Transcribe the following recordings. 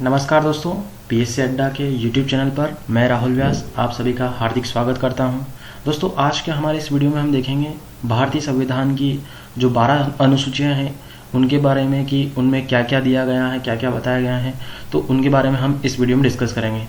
नमस्कार दोस्तों, पीएससी अड्डा के यूट्यूब चैनल पर मैं राहुल व्यास आप सभी का हार्दिक स्वागत करता हूं। दोस्तों, आज के हमारे इस वीडियो में हम देखेंगे भारतीय संविधान की जो 12 अनुसूचियां हैं उनके बारे में कि उनमें क्या क्या दिया गया है, क्या क्या बताया गया है, तो उनके बारे में हम इस वीडियो में डिस्कस करेंगे।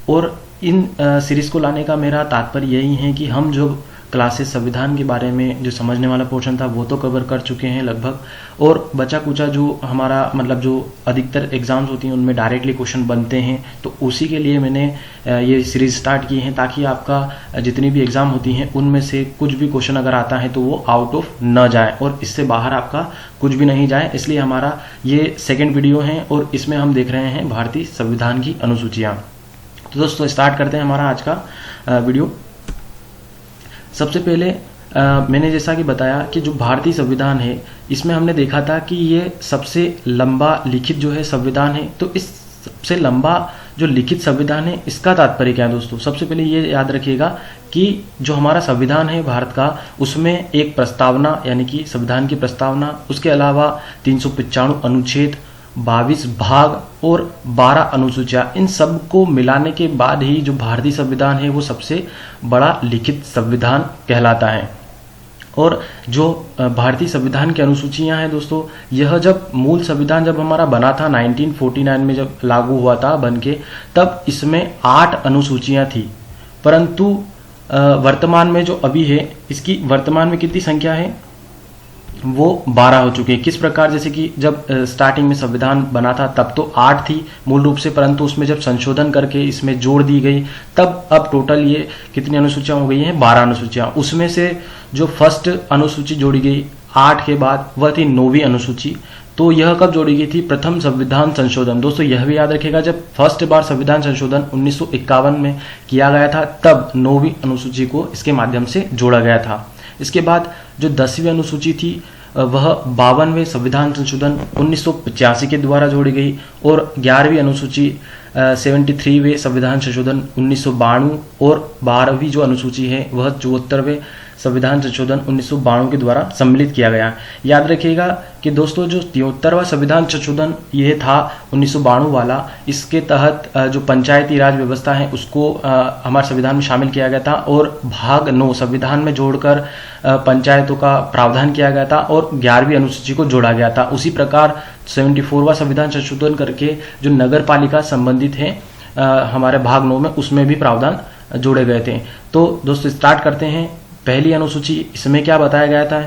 और इन सीरीज़ को लाने का मेरा तात्पर्य यही है कि हम जो क्लासेस संविधान के बारे में जो समझने वाला पोर्शन था वो तो कवर कर चुके हैं लगभग, और बचा कुचा जो हमारा मतलब जो अधिकतर एग्जाम्स होती हैं उनमें डायरेक्टली क्वेश्चन बनते हैं, तो उसी के लिए मैंने ये सीरीज स्टार्ट की है ताकि आपका जितनी भी एग्जाम होती हैं उनमें से कुछ भी क्वेश्चन अगर आता है तो वो आउट ऑफ न जाए और इससे बाहर आपका कुछ भी नहीं जाए। इसलिए हमारा ये सेकेंड वीडियो है और इसमें हम देख रहे हैं भारतीय संविधान की अनुसूचियाँ। तो दोस्तों, स्टार्ट करते हैं हमारा आज का वीडियो। सबसे पहले मैंने जैसा कि बताया कि जो भारतीय संविधान है इसमें हमने देखा था कि ये सबसे लंबा लिखित जो है संविधान है। तो इस सबसे लंबा जो लिखित संविधान है इसका तात्पर्य क्या है दोस्तों? सबसे पहले ये याद रखिएगा कि जो हमारा संविधान है भारत का, उसमें एक प्रस्तावना यानी कि संविधान की प्रस्तावना, उसके अलावा 395 अनुच्छेद, 22 भाग और 12 अनुसूचियां, इन सब को मिलाने के बाद ही जो भारतीय संविधान है वो सबसे बड़ा लिखित संविधान कहलाता है। और जो भारतीय संविधान की अनुसूचियां हैं दोस्तों, यह जब मूल संविधान जब हमारा बना था 1949 में जब लागू हुआ था बन के, तब इसमें 8 अनुसूचियां थी। परंतु वर्तमान में जो अभी है इसकी वर्तमान में कितनी संख्या है? वो 12 हो चुके हैं। किस प्रकार? जैसे कि जब स्टार्टिंग में संविधान बना था तब तो 8 थी मूल रूप से, परंतु उसमें जब संशोधन करके इसमें जोड़ दी गई तब अब टोटल ये कितनी अनुसूचियां हो गई हैं? 12 अनुसूचियां। उसमें से जो फर्स्ट अनुसूची जोड़ी गई 8 के बाद वह थी 9वीं अनुसूची। तो यह कब जोड़ी गई थी? प्रथम संविधान संशोधन। दोस्तों, यह भी याद रखिएगा, जब फर्स्ट बार संविधान संशोधन 1951 में किया गया था तब 9वीं अनुसूची को इसके माध्यम से जोड़ा गया था। इसके बाद जो 10वीं अनुसूची थी वह 52वें संविधान संशोधन 1985 के द्वारा जोड़ी गई, और 11वीं अनुसूची 73वें संविधान संशोधन 1992, और 12वीं जो अनुसूची है वह 74वें संविधान संशोधन 1992 के द्वारा सम्मिलित किया गया। याद रखिएगा कि दोस्तों, जो 73वां संविधान संशोधन ये था 1992 वाला, इसके तहत जो पंचायती राज व्यवस्था है उसको हमारे संविधान में शामिल किया गया था, और भाग 9 संविधान में जोड़कर पंचायतों का प्रावधान किया गया था, और 11वीं अनुसूची को जोड़ा गया था। उसी प्रकार 74वां संविधान संशोधन करके जो नगर पालिका संबंधित है हमारे भाग 9 में, उसमें भी प्रावधान जोड़े गए थे। तो दोस्तों, स्टार्ट करते हैं। पहली अनुसूची, इसमें क्या बताया गया था?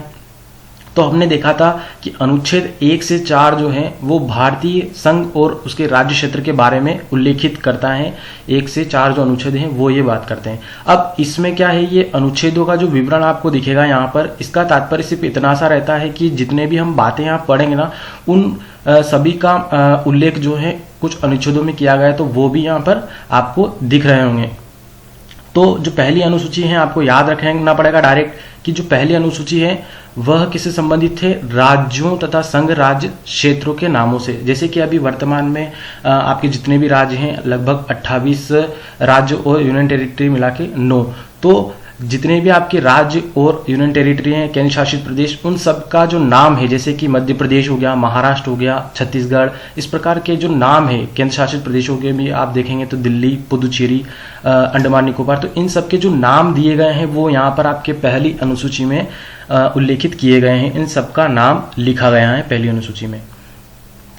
तो हमने देखा था कि अनुच्छेद 1 से 4 जो है वो भारतीय संघ और उसके राज्य क्षेत्र के बारे में उल्लेखित करता है। 1 से 4 जो अनुच्छेद हैं वो ये बात करते हैं। अब इसमें क्या है, ये अनुच्छेदों का जो विवरण आपको दिखेगा यहाँ पर, इसका तात्पर्य सिर्फ इतना सा रहता है कि जितने भी हम बातें यहाँ पढ़ेंगे ना, उन सभी का उल्लेख जो है कुछ अनुच्छेदों में किया गया है, तो वो भी यहाँ पर आपको दिख रहे होंगे। तो जो पहली अनुसूची है आपको याद रखना पड़ेगा डायरेक्ट कि जो पहली अनुसूची है वह किससे संबंधित थे? राज्यों तथा संघ राज्य क्षेत्रों के नामों से। जैसे कि अभी वर्तमान में आपके जितने भी राज्य हैं लगभग 28 राज्य और यूनियन टेरिटरी मिला के 9, तो जितने भी आपके राज्य और यूनियन टेरिटरी हैं, केंद्र शासित प्रदेश, उन सब का जो नाम है, जैसे कि मध्य प्रदेश हो गया, महाराष्ट्र हो गया, छत्तीसगढ़, इस प्रकार के जो नाम है केंद्र शासित प्रदेशों के भी आप देखेंगे तो दिल्ली, पुदुचेरी, अंडमान निकोबार, तो इन सब के जो नाम दिए गए हैं वो यहाँ पर आपके पहली अनुसूची में उल्लेखित किए गए हैं। इन सब का नाम लिखा गया है पहली अनुसूची में।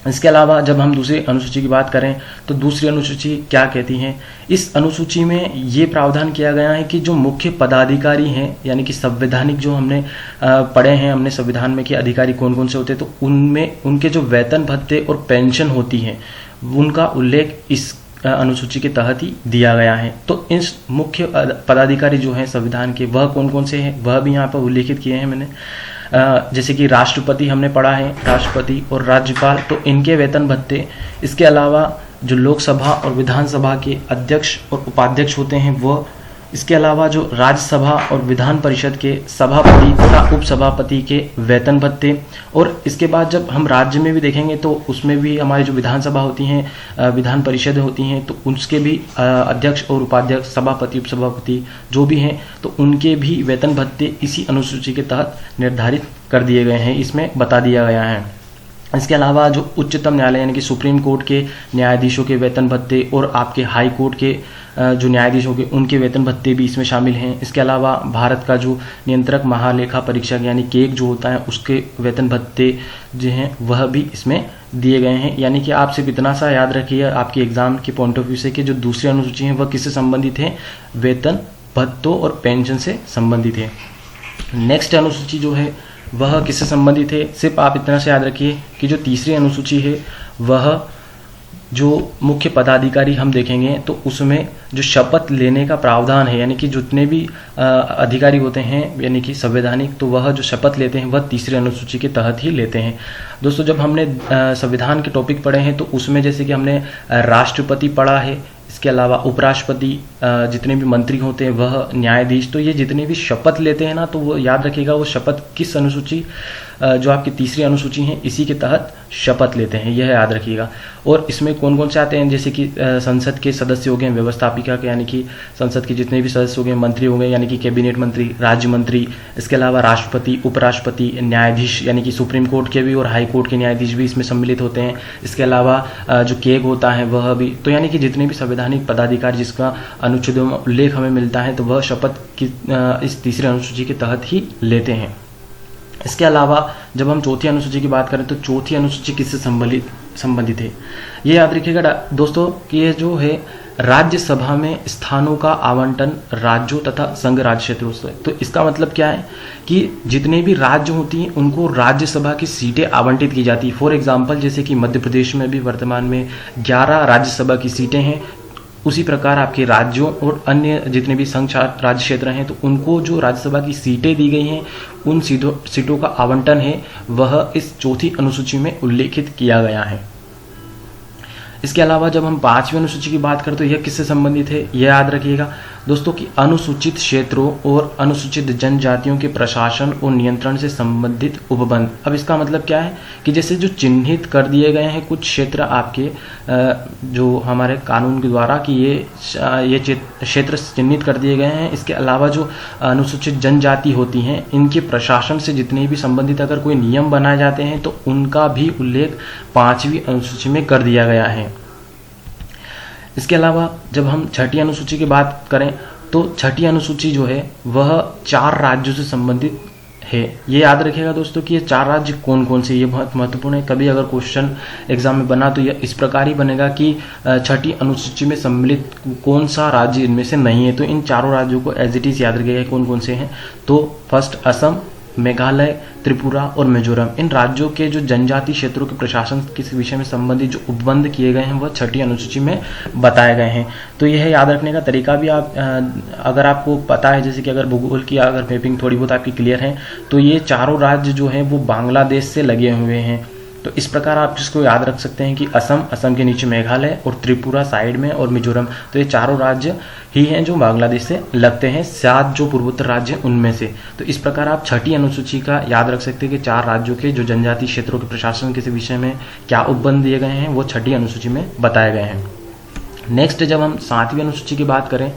इसके अलावा जब हम दूसरी अनुसूची की बात करें तो दूसरी अनुसूची क्या कहती है? इस अनुसूची में ये प्रावधान किया गया है कि जो मुख्य पदाधिकारी हैं, यानी कि संवैधानिक जो हमने पढ़े हैं हमने संविधान में कि अधिकारी कौन कौन से होते हैं, तो उनमें उनके जो वेतन भत्ते और पेंशन होती है उनका उल्लेख इस अनुसूची के तहत ही दिया गया है। तो इस मुख्य पदाधिकारी जो हैं संविधान के, वह कौन कौन से हैं वह भी यहाँ पर उल्लेखित किए हैं मैंने। जैसे कि राष्ट्रपति हमने पढ़ा है, राष्ट्रपति और राज्यपाल, तो इनके वेतन भत्ते। इसके अलावा जो लोकसभा और विधानसभा के अध्यक्ष और उपाध्यक्ष होते हैं वह। इसके अलावा जो राज्यसभा और विधान परिषद के सभापति तथा उपसभापति के वेतन भत्ते। और इसके बाद जब हम राज्य में भी देखेंगे तो उसमें भी हमारी जो विधानसभा होती हैं, विधान परिषद होती हैं, तो उसके भी अध्यक्ष और उपाध्यक्ष, सभापति, उपसभापति जो भी हैं, तो उनके भी वेतन भत्ते इसी अनुसूची के तहत निर्धारित कर दिए गए हैं, इसमें बता दिया गया है। इसके अलावा जो उच्चतम न्यायालय यानी कि सुप्रीम कोर्ट के न्यायाधीशों के वेतन भत्ते और आपके हाई कोर्ट के जो न्यायाधीश होंगे उनके वेतन भत्ते भी इसमें शामिल हैं। इसके अलावा भारत का जो नियंत्रक महालेखा परीक्षक यानी केक जो होता है उसके वेतन भत्ते जो हैं वह भी इसमें दिए गए हैं। यानी कि आप सिर्फ इतना सा याद रखिए आपके एग्जाम के पॉइंट ऑफ व्यू से कि जो दूसरी अनुसूची है वह किससे संबंधित है, वेतन भत्तों और पेंशन से संबंधित है। नेक्स्ट अनुसूची जो है वह किससे संबंधित है, सिर्फ आप इतना से याद रखिए कि जो तीसरी अनुसूची है वह जो मुख्य पदाधिकारी हम देखेंगे तो उसमें जो शपथ लेने का प्रावधान है, यानी कि जितने भी अधिकारी होते हैं यानी कि संवैधानिक, तो वह जो शपथ लेते हैं वह तीसरी अनुसूची के तहत ही लेते हैं। दोस्तों जब हमने संविधान के टॉपिक पढ़े हैं तो उसमें जैसे कि हमने राष्ट्रपति पढ़ा है, इसके अलावा उपराष्ट्रपति, जितने भी मंत्री होते हैं वह, न्यायाधीश, तो ये जितने भी शपथ लेते हैं ना तो वो याद रखिएगा वो शपथ किस अनुसूची, जो आपकी तीसरी अनुसूची है इसी के तहत शपथ लेते हैं, यह याद रखिएगा। और इसमें कौन कौन से आते हैं, जैसे कि संसद के सदस्य हो गए, व्यवस्थापिका के यानी कि संसद के जितने भी सदस्य हो गए, मंत्री हो गए यानी कि कैबिनेट मंत्री, राज्य मंत्री, इसके अलावा राष्ट्रपति, उपराष्ट्रपति, न्यायाधीश यानी कि सुप्रीम कोर्ट के भी और हाई कोर्ट के न्यायाधीश भी इसमें सम्मिलित होते हैं। इसके अलावा जो केग होता है वह भी, तो यानी कि जितने भी संवैधानिक पदाधिकारी जिसका अनुच्छेदों में उल्लेख हमें मिलता है तो वह शपथ की इस तीसरी अनुसूची के तहत ही लेते हैं। इसके अलावा जब हम चौथी अनुसूची की बात करें तो चौथी अनुसूची किससे संबंधित है, ये याद रखिएगा दोस्तों कि ये जो है राज्यसभा में स्थानों का आवंटन राज्यों तथा संघ राज्य क्षेत्रों से। तो इसका मतलब क्या है कि जितने भी राज्य होती हैं उनको राज्यसभा की सीटें आवंटित की जाती है। फॉर एग्जांपल जैसे कि मध्य प्रदेश में भी वर्तमान में 11 राज्यसभा की सीटें हैं, उसी प्रकार आपके राज्यों और अन्य जितने भी संघ राज्य क्षेत्र हैं तो उनको जो राज्यसभा की सीटें दी गई हैं उन सीटों का आवंटन है वह इस चौथी अनुसूची में उल्लेखित किया गया है। इसके अलावा जब हम पांचवी अनुसूची की बात करें तो यह किससे संबंधित है, यह याद रखिएगा दोस्तों कि अनुसूचित क्षेत्रों और अनुसूचित जनजातियों के प्रशासन और नियंत्रण से संबंधित उपबंध। अब इसका मतलब क्या है कि जैसे जो चिन्हित कर दिए गए हैं कुछ क्षेत्र आपके जो हमारे कानून के द्वारा कि ये क्षेत्र चिन्हित कर दिए गए हैं, इसके अलावा जो अनुसूचित जनजाति होती हैं इनके प्रशासन से जितने भी संबंधित अगर कोई नियम बनाए जाते हैं तो उनका भी उल्लेख पांचवी अनुसूची में कर दिया गया है। इसके अलावा जब हम छठी अनुसूची की बात करें तो छठी अनुसूची जो है वह 4 राज्यों से संबंधित है। ये याद रखिएगा दोस्तों कि ये 4 राज्य कौन कौन से, ये बहुत महत्वपूर्ण है। कभी अगर क्वेश्चन एग्जाम में बना तो यह इस प्रकार ही बनेगा कि छठी अनुसूची में सम्मिलित कौन सा राज्य इनमें से नहीं है, तो इन चारों राज्यों को एज इट इज याद रखिएगा कौन कौन से हैं। तो फर्स्ट असम, मेघालय, त्रिपुरा और मिजोरम, इन राज्यों के जो जनजाति क्षेत्रों के प्रशासन के विषय में संबंधित जो उपबंध किए गए हैं वह छठी अनुसूची में बताए गए हैं। तो यह याद रखने का तरीका भी आप अगर आपको पता है, जैसे कि अगर भूगोल की अगर मैपिंग थोड़ी बहुत आपकी क्लियर है तो ये चारों राज्य जो हैं वो बांग्लादेश से लगे हुए हैं। तो इस प्रकार आप जिसको याद रख सकते हैं कि असम के नीचे मेघालय और त्रिपुरा साइड में और मिजोरम, तो ये चारों राज्य ही हैं जो बांग्लादेश से लगते हैं, 7 जो पूर्वोत्तर राज्य उनमें से। तो इस प्रकार आप छठी अनुसूची का याद रख सकते हैं कि 4 राज्यों के जो जनजातीय क्षेत्रों के प्रशासन के विषय में क्या उपबंध दिए गए हैं वो छठी अनुसूची में बताए गए हैं। नेक्स्ट जब हम 7वीं अनुसूची की बात करें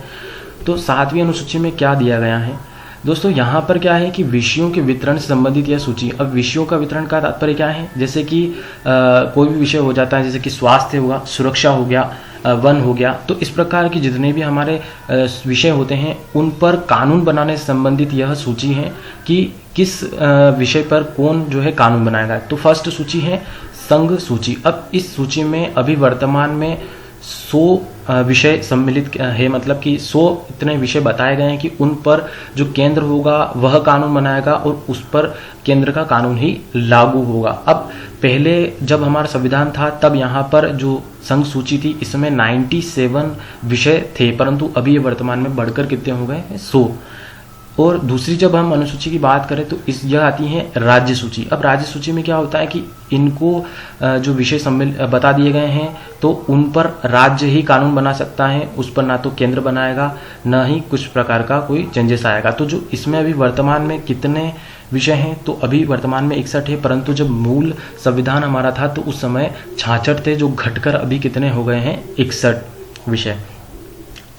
तो 7वीं अनुसूची में क्या दिया गया है दोस्तों, यहाँ पर क्या है कि विषयों के वितरण से संबंधित यह सूची। अब विषयों का वितरण का तात्पर्य क्या है, जैसे कि कोई भी विषय हो जाता है, जैसे कि स्वास्थ्य होगा, सुरक्षा हो गया, वन हो गया, तो इस प्रकार की जितने भी हमारे विषय होते हैं उन पर कानून बनाने से संबंधित यह सूची है कि किस विषय पर कौन जो है कानून बनाएगा। तो फर्स्ट सूची है संघ सूची। अब इस सूची में अभी वर्तमान में 100 विषय सम्मिलित है, मतलब कि 100 इतने विषय बताए गए हैं कि उन पर जो केंद्र होगा वह कानून बनाएगा और उस पर केंद्र का कानून ही लागू होगा। अब पहले जब हमारा संविधान था तब यहाँ पर जो संघ सूची थी इसमें 97 विषय थे, परंतु अभी ये वर्तमान में बढ़कर कितने हो गए हैं, 100। और दूसरी जब हम अनुसूची की बात करें तो यह आती है राज्य सूची। अब राज्य सूची में क्या होता है कि इनको जो विषय बता दिए गए हैं तो उन पर राज्य ही कानून बना सकता है, उस पर ना तो केंद्र बनाएगा ना ही कुछ प्रकार का कोई चेंजेस आएगा। तो जो इसमें अभी वर्तमान में कितने विषय हैं, तो अभी वर्तमान में 61 है, परंतु जब मूल संविधान हमारा था तो उस समय 66 थे, जो घटकर अभी कितने हो गए हैं, 61 विषय।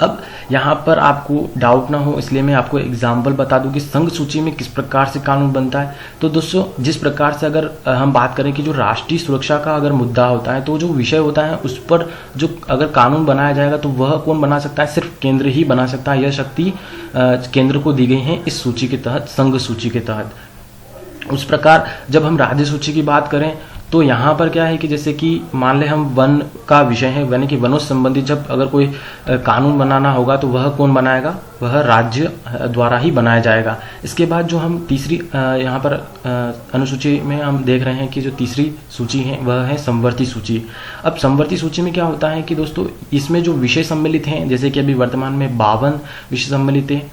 अब यहाँ पर आपको डाउट ना हो इसलिए मैं आपको एग्जाम्पल बता दूं कि संघ सूची में किस प्रकार से कानून बनता है। तो दोस्तों जिस प्रकार से अगर हम बात करें कि जो राष्ट्रीय सुरक्षा का अगर मुद्दा होता है तो जो विषय होता है उस पर जो अगर कानून बनाया जाएगा तो वह कौन बना सकता है, सिर्फ केंद्र ही बना सकता है। यह शक्ति केंद्र को दी गई है इस सूची के तहत, संघ सूची के तहत। उस प्रकार जब हम राज्य सूची की बात करें तो यहाँ पर क्या है कि जैसे कि मान ले हम वन का विषय है, यानी कि वनों से संबंधित जब अगर कोई कानून बनाना होगा तो वह कौन बनाएगा, वह राज्य द्वारा ही बनाया जाएगा। इसके बाद जो हम तीसरी यहाँ पर अनुसूची में हम देख रहे हैं कि जो तीसरी सूची है वह है समवर्ती सूची। अब समवर्ती सूची में क्या होता है कि दोस्तों इसमें जो विषय सम्मिलित हैं, जैसे कि अभी वर्तमान में 52 विषय सम्मिलित है,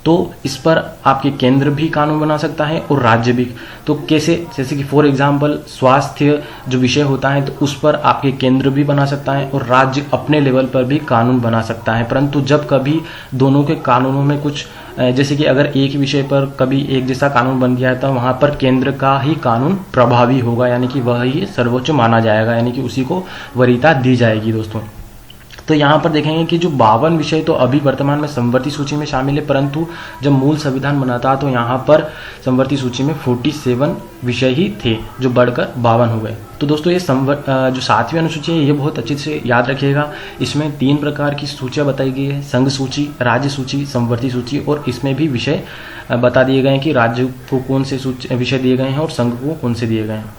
तो इस पर आपके केंद्र भी कानून बना सकता है और राज्य भी। तो कैसे, जैसे कि फॉर एग्जांपल स्वास्थ्य जो विषय होता है तो उस पर आपके केंद्र भी बना सकता है और राज्य अपने लेवल पर भी कानून बना सकता है। परंतु जब कभी दोनों के कानूनों में कुछ, जैसे कि अगर एक विषय पर कभी एक जैसा कानून बन गया है तो वहाँ पर केंद्र का ही कानून प्रभावी होगा, यानी कि वह ही सर्वोच्च माना जाएगा, यानी कि उसी को वरीयता दी जाएगी दोस्तों। तो यहाँ पर देखेंगे कि जो 52 विषय तो अभी वर्तमान में समवर्ती सूची में शामिल है, परंतु जब मूल संविधान बना था तो यहाँ पर समवर्ती सूची में 47 विषय ही थे जो बढ़कर 52 हो गए। तो दोस्तों ये जो 7वीं अनुसूची है ये बहुत अच्छे से याद रखिएगा। इसमें 3 प्रकार की सूचियाँ बताई गई है, संघ सूची, राज्य सूची, समवर्ती सूची, और इसमें भी विषय बता दिए गए हैं कि राज्य को कौन से विषय दिए गए हैं और संघ को कौन से दिए गए हैं।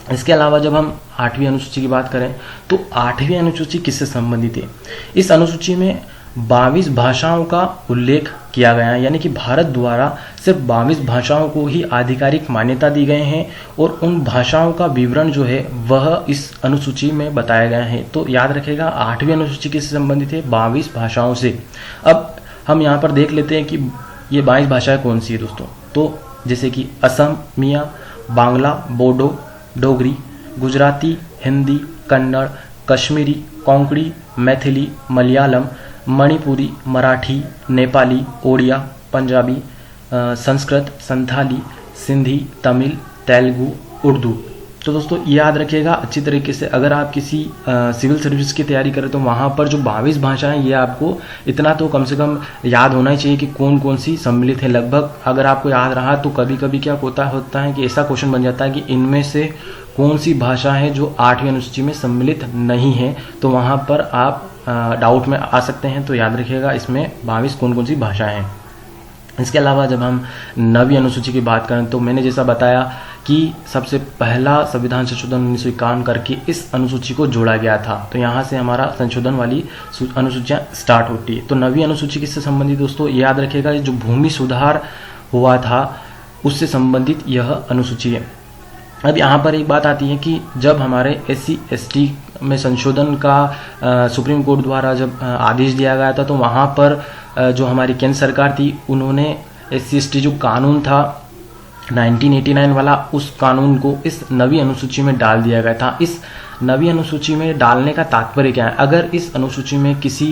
इसके अलावा जब हम 8वीं अनुसूची की बात करें तो 8वीं अनुसूची किससे संबंधित है। इस अनुसूची में 22 भाषाओं का उल्लेख किया गया है, यानी कि भारत द्वारा सिर्फ 22 भाषाओं को ही आधिकारिक मान्यता दी गए हैं और उन भाषाओं का विवरण जो है वह इस अनुसूची में बताया गया है। तो याद रखिएगा 8वीं अनुसूची किससे संबंधित है, 22 भाषाओं से। अब हम यहाँ पर देख लेते हैं कि ये 22 भाषाएं कौन सी है दोस्तों। तो जैसे कि असमिया, बांग्ला, बोडो, डोगरी, गुजराती, हिंदी, कन्नड़, कश्मीरी, कोंकणी, मैथिली, मलयालम, मणिपुरी, मराठी, नेपाली, ओडिया, पंजाबी, संस्कृत, संथाली, सिंधी, तमिल, तेलुगु, उर्दू। तो दोस्तों याद रखिएगा अच्छी तरीके से, अगर आप किसी सिविल सर्विस की तैयारी करें तो वहाँ पर जो 22 भाषाएं, ये आपको इतना तो कम से कम याद होना ही चाहिए कि कौन कौन सी सम्मिलित है। लगभग अगर आपको याद रहा तो कभी कभी क्या होता है कि ऐसा क्वेश्चन बन जाता है कि इनमें से कौन सी भाषा है जो 8वीं अनुसूची में सम्मिलित नहीं है, तो वहाँ पर आप डाउट में आ सकते हैं। तो याद रखिएगा इसमें 22 कौन कौन सी भाषाएँ हैं। इसके अलावा जब हम 9वीं अनुसूची की बात करें तो मैंने जैसा बताया कि सबसे पहला संविधान संशोधन 1951 करके इस अनुसूची को जोड़ा गया था। तो यहाँ से हमारा संशोधन वाली अनुसूचियाँ स्टार्ट होती है। तो 9वीं अनुसूची किससे संबंधित दोस्तों, ये याद रखिएगा जो भूमि सुधार हुआ था उससे संबंधित यह अनुसूची है। अब यहाँ पर एक बात आती है कि जब हमारे SC ST में संशोधन का सुप्रीम कोर्ट द्वारा जब आदेश दिया गया था तो वहाँ पर जो हमारी केंद्र सरकार थी उन्होंने SC ST जो कानून था 1989 वाला, उस कानून को इस 9वीं अनुसूची में डाल दिया गया था। इस 9वीं अनुसूची में डालने का तात्पर्य क्या है, अगर इस अनुसूची में किसी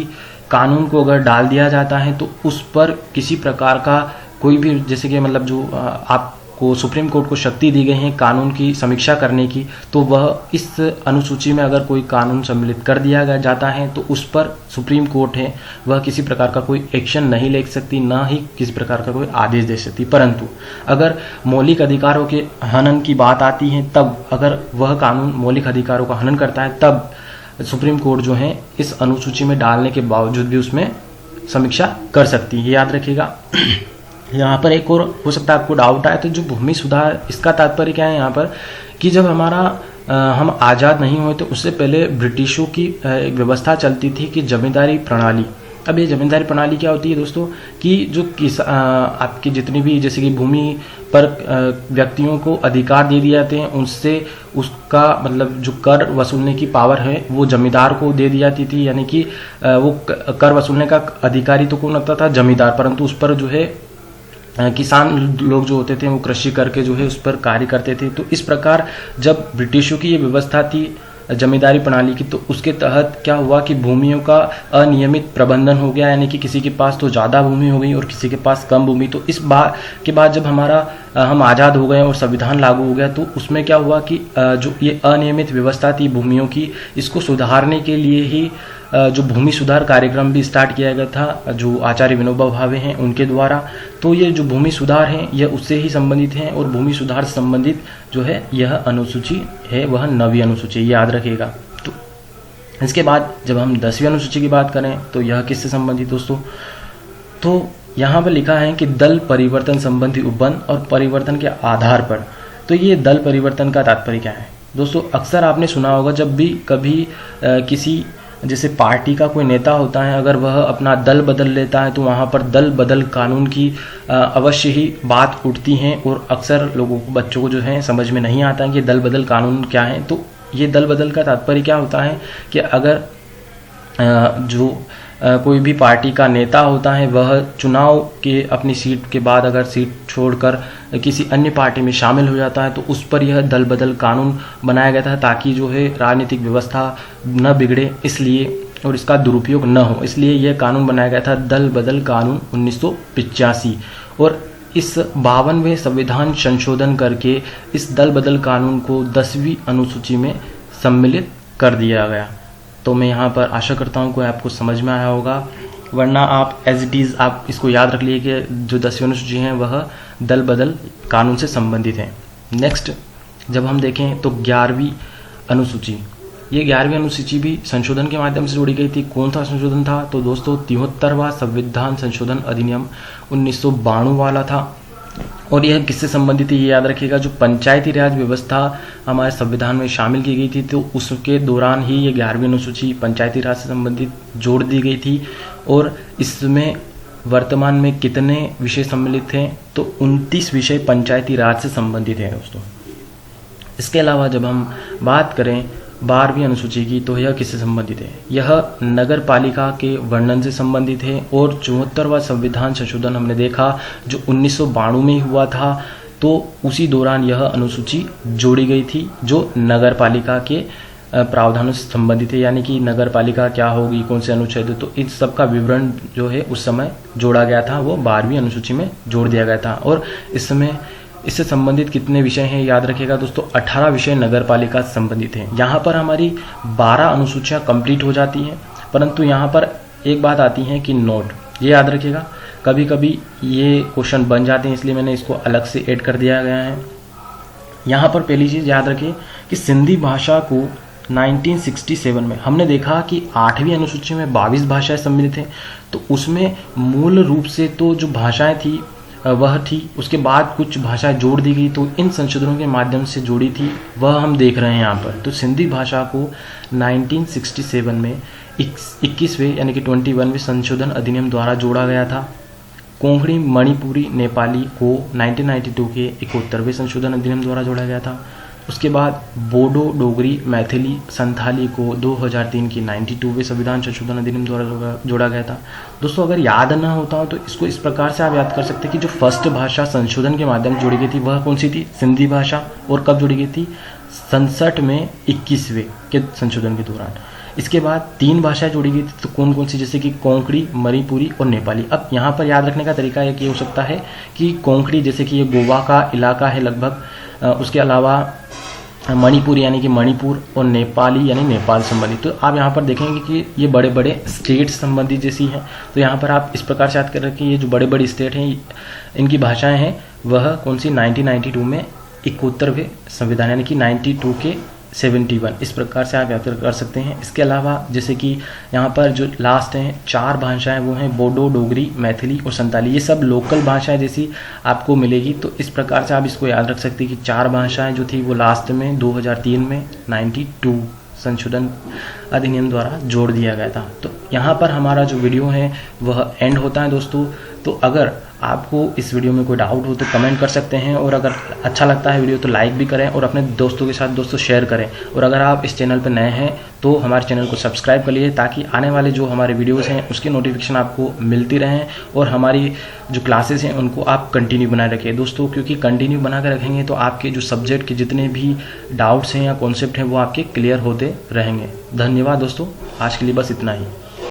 कानून को अगर डाल दिया जाता है तो उस पर किसी प्रकार का कोई भी, जैसे कि मतलब जो आपको सुप्रीम कोर्ट को शक्ति दी गई है कानून की समीक्षा करने की, तो वह इस अनुसूची में अगर कोई कानून सम्मिलित कर दिया जाता है तो उस पर सुप्रीम कोर्ट है वह किसी प्रकार का कोई एक्शन नहीं ले सकती, ना ही किसी प्रकार का कोई आदेश दे सकती। परंतु अगर मौलिक अधिकारों के हनन की बात आती है, तब अगर वह कानून मौलिक अधिकारों का हनन करता है तब सुप्रीम कोर्ट जो है इस अनुसूची में डालने के बावजूद भी उसमें समीक्षा कर सकती है। याद रखिएगा। यहाँ पर एक और हो सकता है आपको डाउट आए, तो जो भूमि सुधार, इसका तात्पर्य क्या है यहाँ पर कि जब हम आज़ाद नहीं हुए तो उससे पहले ब्रिटिशों की एक व्यवस्था चलती थी कि जमींदारी प्रणाली। अब ये जमींदारी प्रणाली क्या होती है दोस्तों कि जो आपकी जितनी भी जैसे कि भूमि पर व्यक्तियों को अधिकार दे दिए जाते हैं, उनसे उसका मतलब जो कर वसूलने की पावर है वो जमींदार को दे दी जाती थी। यानी कि वो कर वसूलने का अधिकारी तो कौन होता था, जमींदार, परंतु उस पर जो है किसान लोग जो होते थे वो कृषि करके जो है उस पर कार्य करते थे। तो इस प्रकार जब ब्रिटिशों की ये व्यवस्था थी जमींदारी प्रणाली की, तो उसके तहत क्या हुआ कि भूमियों का अनियमित प्रबंधन हो गया, यानी कि किसी के पास तो ज़्यादा भूमि हो गई और किसी के पास कम भूमि। तो इस बात के बाद जब हम आज़ाद हो गए और संविधान लागू हो गया, तो उसमें क्या हुआ कि जो ये अनियमित व्यवस्था थी भूमियों की, इसको सुधारने के लिए ही जो भूमि सुधार कार्यक्रम भी स्टार्ट किया गया था जो आचार्य विनोबा भावे हैं उनके द्वारा। तो ये जो भूमि सुधार हैं यह उससे ही संबंधित हैं, और भूमि सुधार से संबंधित जो है यह अनुसूची है वह 9वीं अनुसूची, याद रखिएगा। तो इसके बाद जब हम 10वीं अनुसूची की बात करें तो यह किससे संबंधित दोस्तों, तो यहाँ पर लिखा है कि दल परिवर्तन संबंधी उपबंध और परिवर्तन के आधार पर। तो ये दल परिवर्तन का तात्पर्य क्या है दोस्तों, अक्सर आपने सुना होगा जब भी कभी किसी जैसे पार्टी का कोई नेता होता है, अगर वह अपना दल बदल लेता है तो वहाँ पर दल बदल कानून की अवश्य ही बात उठती है, और अक्सर लोगों को, बच्चों को जो है समझ में नहीं आता है कि दल बदल कानून क्या है। तो ये दल बदल का तात्पर्य क्या होता है कि अगर जो कोई भी पार्टी का नेता होता है वह चुनाव के अपनी सीट के बाद अगर सीट छोड़कर किसी अन्य पार्टी में शामिल हो जाता है तो उस पर यह दल बदल कानून बनाया गया था, ताकि जो है राजनीतिक व्यवस्था न बिगड़े इसलिए, और इसका दुरुपयोग न हो, इसलिए यह कानून बनाया गया था, दल बदल कानून 1985। और इस 52वें संविधान संशोधन करके इस दल बदल कानून को 10वीं अनुसूची में सम्मिलित कर दिया गया। तो मैं यहाँ पर आशा करता हूँ कि आपको समझ में आया होगा, वरना आप एज इट इज़ आप इसको याद रख लिए कि जो 10वीं अनुसूची है वह दल बदल कानून से संबंधित है। नेक्स्ट जब हम देखें तो 11वीं अनुसूची, ये 11वीं अनुसूची भी संशोधन के माध्यम से जोड़ी गई थी। कौन सा संशोधन था तो दोस्तों 73वां संविधान संशोधन अधिनियम 1992 वाला था। और यह किससे संबंधित है ये याद रखिएगा, जो पंचायती राज व्यवस्था हमारे संविधान में शामिल की गई थी तो उसके दौरान ही ये 11वीं अनुसूची पंचायती राज से संबंधित जोड़ दी गई थी। और इसमें वर्तमान में कितने विषय सम्मिलित हैं तो 29 विषय पंचायती राज से संबंधित हैं दोस्तों। इसके अलावा जब हम बात करें 12वीं अनुसूची की तो यह किससे संबंधित है, यह नगर पालिका के वर्णन से संबंधित है। और 74वां संविधान संशोधन हमने देखा जो 1992 में हुआ था, तो उसी दौरान यह अनुसूची जोड़ी गई थी जो नगर पालिका के प्रावधानों से संबंधित है, यानी कि नगर पालिका क्या होगी, कौन से अनुच्छेद, तो इन सब का विवरण जो है उस समय जोड़ा गया था, वो 12वीं अनुसूची में जोड़ दिया गया था। और इस समय इससे संबंधित कितने विषय हैं याद रखिएगा दोस्तों, 18 विषय नगर पालिका से संबंधित हैं। यहाँ पर हमारी 12 अनुसूचियाँ कंप्लीट हो जाती हैं, परंतु यहाँ पर एक बात आती है कि नोट, ये याद रखिएगा, कभी कभी ये क्वेश्चन बन जाते हैं, इसलिए मैंने इसको अलग से ऐड कर दिया गया है। यहाँ पर पहली चीज़ याद रखिए कि सिंधी भाषा को 1967 में हमने देखा कि 8वीं अनुसूची में 22 भाषाएं सम्मिलित हैं, तो उसमें मूल रूप से तो जो भाषाएं थी वह थी, उसके बाद कुछ भाषाएं जोड़ दी गई, तो इन संशोधनों के माध्यम से जोड़ी थी वह हम देख रहे हैं यहाँ पर। तो सिंधी भाषा को 1967 में 21वें यानी कि 21वें संशोधन अधिनियम द्वारा जोड़ा गया था। कोंकणी मणिपुरी नेपाली को 1992 के 71वें संशोधन अधिनियम द्वारा जोड़ा गया था। उसके बाद बोडो डोगरी मैथिली संथाली को 2003 की 92वें संविधान संशोधन अधिनियम द्वारा जोड़ा गया था। दोस्तों अगर याद ना होता हो तो इसको इस प्रकार से आप याद कर सकते हैं कि जो फर्स्ट भाषा संशोधन के माध्यम से जोड़ी गई थी वह कौन सी थी, सिंधी भाषा, और कब जोड़ी गई थी, 67 में 21वें के संशोधन के दौरान। इसके बाद 3 भाषाएं जोड़ी गई थी, तो कौन कौन सी, जैसे कि कोंकणी, मणिपुरी और नेपाली। अब यहाँ पर याद रखने का तरीका एक ये हो सकता है कि कोंकणी जैसे कि ये गोवा का इलाका है लगभग, उसके अलावा मणिपुर यानी कि मणिपुर, और नेपाली यानी नेपाल संबंधित। तो आप यहाँ पर देखेंगे कि ये बड़े बड़े स्टेट संबंधित जैसी हैं, तो यहाँ पर आप इस प्रकार से याद कर रखें, ये जो बड़े बड़े स्टेट हैं इनकी भाषाएं हैं वह कौन सी, 1992 में 71वें संविधान यानी कि 92 के 71, इस प्रकार से आप याद कर सकते हैं। इसके अलावा जैसे कि यहाँ पर जो लास्ट हैं 4 भाषाएं वो हैं बोडो, डोगरी, मैथिली और संताली, ये सब लोकल भाषाएं जैसी आपको मिलेगी। तो इस प्रकार से आप इसको याद रख सकते हैं कि 4 भाषाएं जो थी वो लास्ट में 2003 में 92 संशोधन अधिनियम द्वारा जोड़ दिया गया था। तो यहाँ पर हमारा जो वीडियो है वह एंड होता है दोस्तों। तो अगर आपको इस वीडियो में कोई डाउट हो तो कमेंट कर सकते हैं, और अगर अच्छा लगता है वीडियो तो लाइक भी करें और अपने दोस्तों के साथ दोस्तों शेयर करें। और अगर आप इस चैनल पर नए हैं तो हमारे चैनल को सब्सक्राइब कर लीजिए, ताकि आने वाले जो हमारे वीडियोस हैं उसकी नोटिफिकेशन आपको मिलती रहें, और हमारी जो क्लासेस हैं उनको आप कंटिन्यू बनाए रखें दोस्तों, क्योंकि कंटिन्यू बना कर रखेंगे तो आपके जो सब्जेक्ट के जितने भी डाउट्स हैं या कॉन्सेप्ट हैं वो आपके क्लियर होते रहेंगे। धन्यवाद दोस्तों, आज के लिए बस इतना ही।